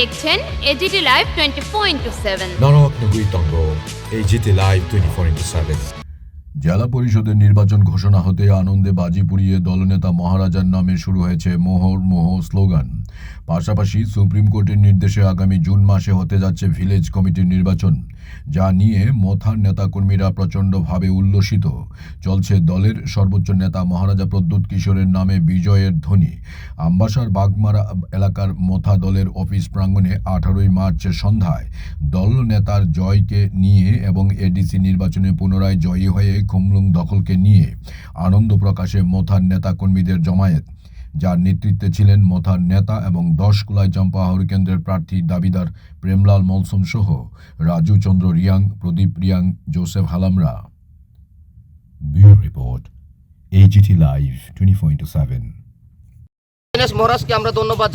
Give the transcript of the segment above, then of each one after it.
দেখছেন AGT live 24/7। নরক AGT live 24/7। জেলা পরিষদের নির্বাচন ঘোষণা হতে আনন্দে বাজি পুড়িয়ে দলনেতা মহারাজার নামে শুরু হয়েছে মোহর মোহ স্লোগান। পাশাপাশি সুপ্রিম কোর্টের নির্দেশে আগামী জুন মাসে হতে যাচ্ছে ভিলেজ কমিটির নির্বাচন, যা নিয়ে মথার নেতাকর্মীরা প্রচণ্ডভাবে উল্লসিত। চলছে দলের সর্বোচ্চ নেতা মহারাজা প্রদ্যুৎ কিশোরের নামে বিজয়ের ধ্বনি। আমবাসার বাগমারা এলাকার মথা দলের অফিস প্রাঙ্গণে 18ই মার্চ সন্ধ্যায় দল নেতার জয়কে নিয়ে এবং এডিসি নির্বাচনে পুনরায় জয়ী হয়ে খুমলুং দখলকে নিয়ে আনন্দ প্রকাশে মথার নেতাকর্মীদের জমায়েত, যার নেতৃত্বে ছিলেন মথার নেতা এবং 10 কুলাই চম্পাহাওড় কেন্দ্রের প্রার্থী দাবিদার প্রেমলাল মলসুম সহ রাজু চন্দ্র রিয়াং, প্রদীপ রিয়াং, জোসেফ হালামরা। Bureau report, AGT live 24/7। মহারাজকে আমরা ধন্যবাদ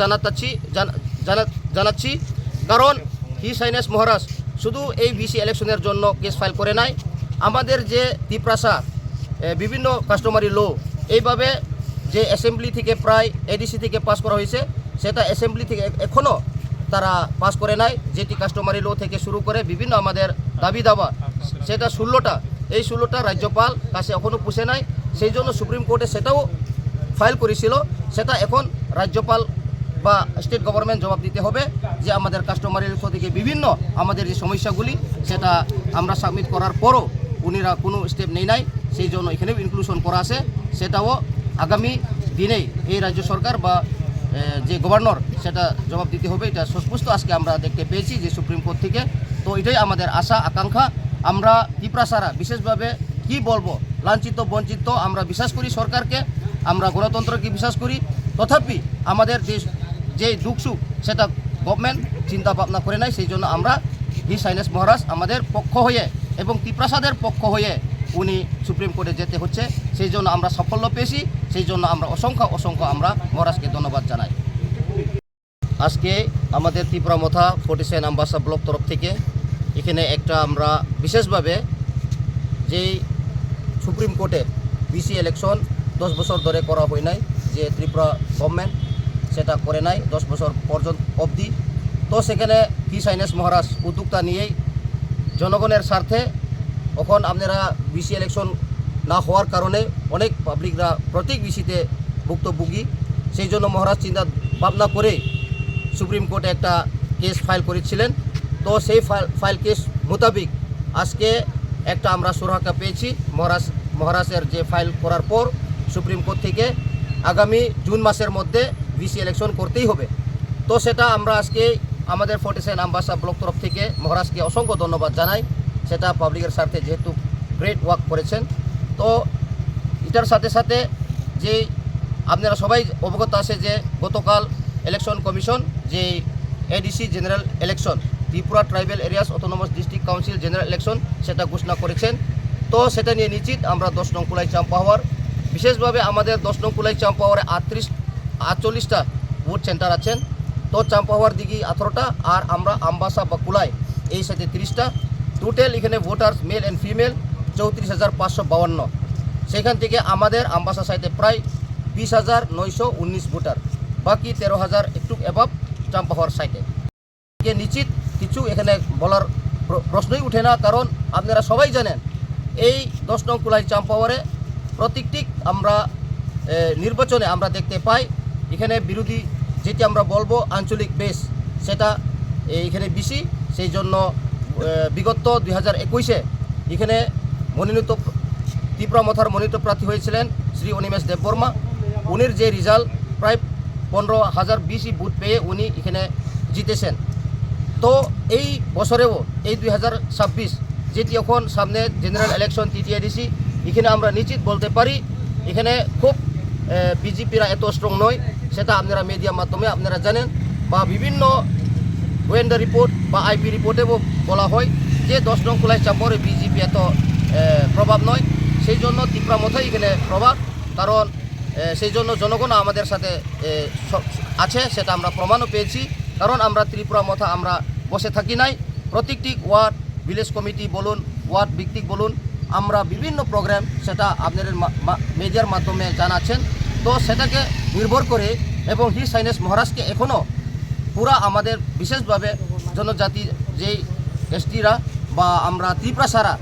জানাচ্ছি, কারণ হিজ হাইনেস মহারাজ শুধু এই বিসি ইলেকশনের জন্য কেস ফাইল করে নাই, আমাদের যে তিপ্রাসা বিভিন্ন কাস্টমারি লো এইভাবে যে অ্যাসেম্বলি থেকে প্রায় এডিসি থেকে পাস করা হয়েছে, সেটা অ্যাসেম্বলি থেকে এখনও তারা পাস করে নাই। যেটি কাস্টমারি লো থেকে শুরু করে বিভিন্ন আমাদের দাবি দাবা, সেটা 16টা, এই 16টা রাজ্যপাল কাছে এখনও পুষে নাই। সেই জন্য সুপ্রিম কোর্টে সেটাও ফাইল করেছিল, সেটা এখন রাজ্যপাল বা স্টেট গভর্নমেন্ট জবাব দিতে হবে যে আমাদের কাস্টমারি লো থেকে বিভিন্ন আমাদের যে সমস্যাগুলি সেটা আমরা সাবমিট করার পরও উনিরা কোনো স্টেপ নেই নাই। সেই জন্য এখানেও ইনক্লুশন করা আছে, সেটাও আগামী দিনেই এই রাজ্য সরকার বা যে গভর্নর সেটা জবাব দিতে হবে। এটা সুস্পষ্ট আজকে আমরা দেখতে পেয়েছি যে সুপ্রিম কোর্ট থেকে। তো এটাই আমাদের আশা আকাঙ্ক্ষা। আমরা ত্রিপুরাসারা বিশেষভাবে কি বলবো, লাঞ্ছিত বঞ্চিত, আমরা বিশ্বাস করি সরকারকে, আমরা গণতন্ত্রকে বিশ্বাস করি, তথাপি আমাদের যে দুঃখ সুখ সেটা গভর্নমেন্ট চিন্তা ভাবনা করে নাই। সেই জন্য আমরা হিজ হাইনেস মহারাজ আমাদের পক্ষ হয়ে এবং ত্রিপ্রাসাদের পক্ষ হয়ে উনি সুপ্রিম কোর্টে যেতে হচ্ছে, সেই জন্য আমরা সাফল্য পেয়েছি। সেই জন্য আমরা অসংখ্য আমরা মহারাজকে ধন্যবাদ জানাই। আজকে আমাদের ত্রিপুরা মথা 47 আমবাসা ব্লক তরফ থেকে এখানে একটা আমরা বিশেষভাবে যেই সুপ্রিম কোর্টে বিসি ইলেকশন 10 বছর ধরে করা হয় নাই, যে ত্রিপুরা গভর্নমেন্ট সেটা করে নাই 10 বছর পর্যন্ত অবধি। তো সেখানে হিজ হাইনেস মহারাজ উদ্যোক্তা নিয়েই জনগণের স্বার্থে এখন আপনারা বিসি ইলেকশন না হওয়ার কারণে অনেক পাবলিকরা প্রত্যেক বিসিতে ভুক্তভোগী। সেই জন্য মহারাজ চিন্তা ভাবনা করে সুপ্রিম কোর্টে একটা কেস ফাইল করেছিলেন। তো সেই ফাইল কেস মোতাবিক আজকে একটা আমরা সুরাহা পেয়েছি। মহারাজের যে ফাইল করার পর সুপ্রিম কোর্ট থেকে আগামী জুন মাসের মধ্যে বিসি ইলেকশন করতেই হবে। তো সেটা আমরা আজকে আমাদের 47 আমবাসা ব্লক তরফ থেকে মহারাজকে অসংখ্য ধন্যবাদ জানাই। সেটা পাবলিকের স্বার্থে যেহেতু গ্রেট ওয়ার্ক করেছেন। তো এটার সাথে সাথে যে আপনারা সবাই অবগত আছে যে গতকাল ইলেকশন কমিশন যে ADC general election, Tripura tribal areas autonomous district council general election সেটা ঘোষণা করেছেন। তো সেটা নিয়ে নিশ্চিত আমরা 10 নং কুলাই চাম্পাহাওয়ার, বিশেষভাবে আমাদের 10 নং কুলাই চাম্পাহাওয়ারে 48টা ভোট সেন্টার আছেন। তো চাম্পাহাওয়ার দিকে 18টা আর আমরা আমবাসা বা কুলাই এই সাথে 30টা, টোটাল এখানে ভোটার্স মেল অ্যান্ড ফিমেল 34,552। সেখান থেকে আমাদের আমবাসা সাইটে প্রায় 20,919 ভোটার, বাকি 13,000 একটু অ্যাবাভ চাম্পাহাওয়ার সাইটে। নিশ্চিত কিছু এখানে বলার প্রশ্নই উঠে না, কারণ আপনারা সবাই জানেন এই 10 নং কুলাই চাম্পাহাওয়ারে প্রত্যেকটি আমরা নির্বাচনে আমরা দেখতে পাই এখানে বিরোধী যেটি আমরা বলবো আঞ্চলিক বেস, সেটা এখানে বেশি। সেই জন্য বিগত 2021-এ এখানে মনোনীত ত্রিপুরা মথার মনোনীত প্রার্থী হয়েছিলেন শ্রী অনিমেষ দেববর্মা। উনির যে রেজাল্ট প্রায় 15,000 বেশি ভোট পেয়ে উনি এখানে জিতেছেন। তো এই বছরেও এই 2026 যেটি এখন সামনে জেনারেল ইলেকশন টিটিআইডিসি, এখানে আমরা নিশ্চিত বলতে পারি এখানে খুব বিজেপিরা এত স্ট্রং নয়। সেটা আপনারা মিডিয়ার মাধ্যমে আপনারা জানেন, বা বিভিন্ন গোয়েন্দা রিপোর্ট বা আইপি রিপোর্টেও বলা হয় যে 10 নং কুলাই চাম্পাহাওয়ারে বিজেপি এত প্রভাব নয়। সেই জন্য ত্রিপুরা মথাই এখানে প্রভাব, কারণ সেই জন্য জনগণ আমাদের সাথে আছে, সেটা আমরা প্রমাণও পেয়েছি। কারণ আমরা ত্রিপুরা মথা আমরা বসে থাকি নাই, প্রত্যেকটি ওয়ার্ড ভিলেজ কমিটি বলুন, ওয়ার্ড ভিত্তিক বলুন, আমরা বিভিন্ন প্রোগ্রাম সেটা আপনাদের মিডিয়ার মাধ্যমে জানাচ্ছেন। তো সেটাকে নির্ভর করে এবং হিজ হাইনেস মহারাজকে এখনও পুরা আমাদের বিশেষভাবে জনজাতি যেই এসটিরা বা আমরা ত্রিপ্রাসারা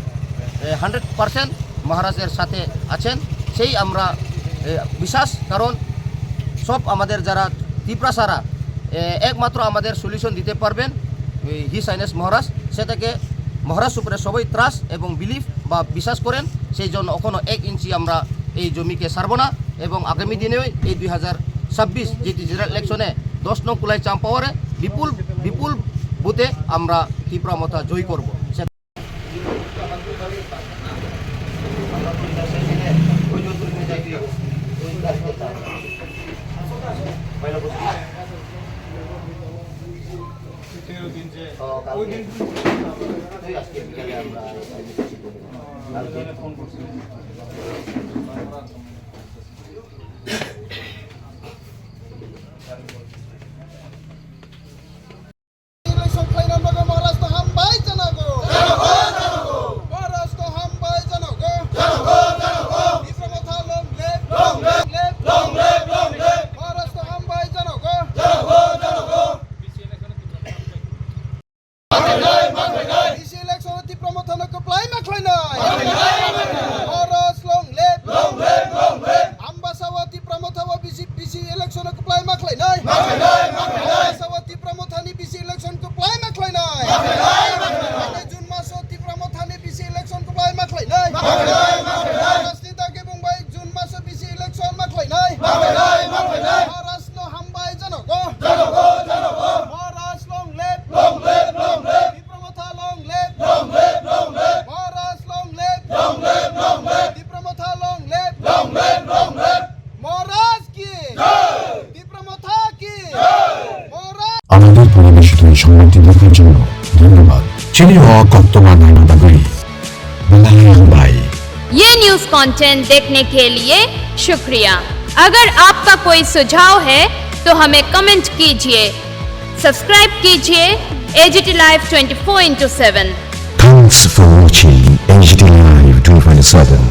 100% মহারাজের সাথে আছেন সেই আমরা বিশ্বাস, কারণ সব আমাদের যারা ত্রিপ্রাসারা একমাত্র আমাদের সলিউশন দিতে পারবেন হিজ হাইনেস মহারাজ, সেটাকে মহারাজ উপরে সবাই ত্রাস এবং বিলিভ বা বিশ্বাস করেন। সেই জন্য এখনও 1 ইঞ্চি আমরা এই জমিকে ছাড়ব না এবং আগামী দিনেও এই 2026 যেটি জেনারেল ইলেকশনে 10 নং কুলাই চাম্পাওয়ারে বিপুল বুথে আমরা ত্রিপুরা মথা জয়ী করব। আমাদের পরিবেশিত এই সংবাদটি দেখার জন্য ধন্যবাদ। চিনি হওয়া কর্তব্য নাগরিক ভাই। ये न्यूज कंटेंट देखने के लिए शुक्रिया। अगर आपका कोई सुझाव है तो हमें कमेंट कीजिए, सब्सक्राइब कीजिए AGT Live 24/7। Thanks for watching AGT Live 24/7.